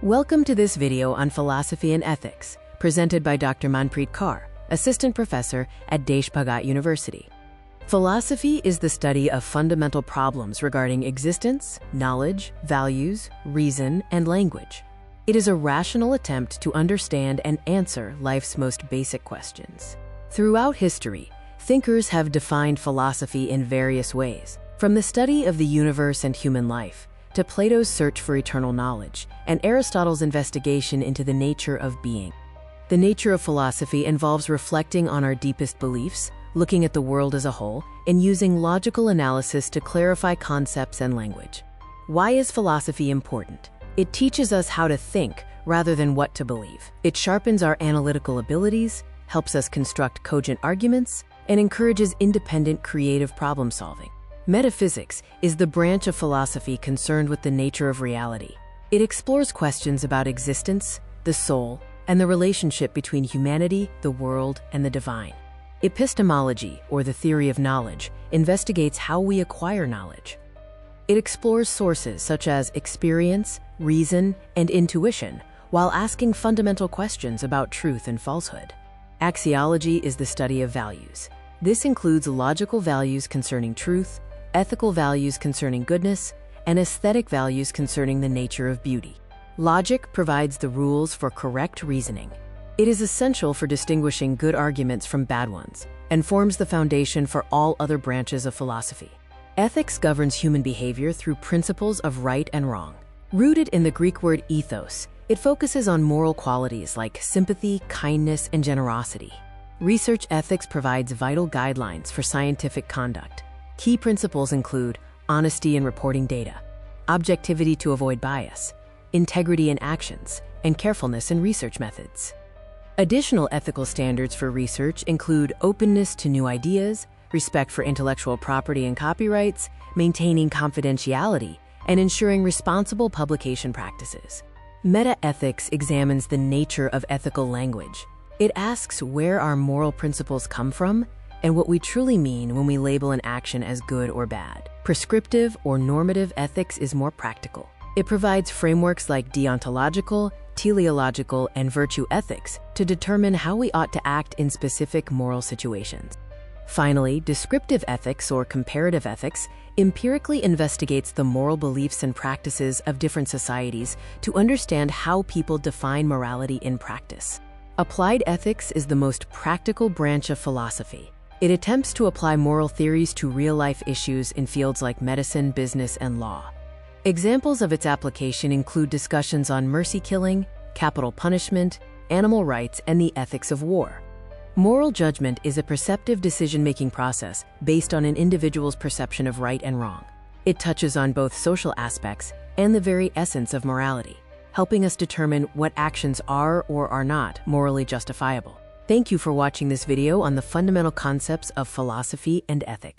Welcome to this video on philosophy and ethics, presented by Dr. Manpreet Kaur, Assistant Professor at Desh Bhagat University. Philosophy is the study of fundamental problems regarding existence, knowledge, values, reason, and language. It is a rational attempt to understand and answer life's most basic questions. Throughout history, thinkers have defined philosophy in various ways, from the study of the universe and human life, to Plato's search for eternal knowledge, and Aristotle's investigation into the nature of being. The nature of philosophy involves reflecting on our deepest beliefs, looking at the world as a whole, and using logical analysis to clarify concepts and language. Why is philosophy important? It teaches us how to think rather than what to believe. It sharpens our analytical abilities, helps us construct cogent arguments, and encourages independent creative problem solving. Metaphysics is the branch of philosophy concerned with the nature of reality. It explores questions about existence, the soul, and the relationship between humanity, the world, and the divine. Epistemology, or the theory of knowledge, investigates how we acquire knowledge. It explores sources such as experience, reason, and intuition, while asking fundamental questions about truth and falsehood. Axiology is the study of values. This includes logical values concerning truth, ethical values concerning goodness, and aesthetic values concerning the nature of beauty. Logic provides the rules for correct reasoning. It is essential for distinguishing good arguments from bad ones, and forms the foundation for all other branches of philosophy. Ethics governs human behavior through principles of right and wrong. Rooted in the Greek word ethos, it focuses on moral qualities like sympathy, kindness, and generosity. Research ethics provides vital guidelines for scientific conduct. Key principles include honesty in reporting data, objectivity to avoid bias, integrity in actions, and carefulness in research methods. Additional ethical standards for research include openness to new ideas, respect for intellectual property and copyrights, maintaining confidentiality, and ensuring responsible publication practices. Metaethics examines the nature of ethical language. It asks where our moral principles come from and what we truly mean when we label an action as good or bad. Prescriptive or normative ethics is more practical. It provides frameworks like deontological, teleological, and virtue ethics to determine how we ought to act in specific moral situations. Finally, descriptive ethics or comparative ethics empirically investigates the moral beliefs and practices of different societies to understand how people define morality in practice. Applied ethics is the most practical branch of philosophy. It attempts to apply moral theories to real-life issues in fields like medicine, business, and law. Examples of its application include discussions on mercy killing, capital punishment, animal rights, and the ethics of war. Moral judgment is a perceptive decision-making process based on an individual's perception of right and wrong. It touches on both social aspects and the very essence of morality, helping us determine what actions are or are not morally justifiable. Thank you for watching this video on the fundamental concepts of philosophy and ethics.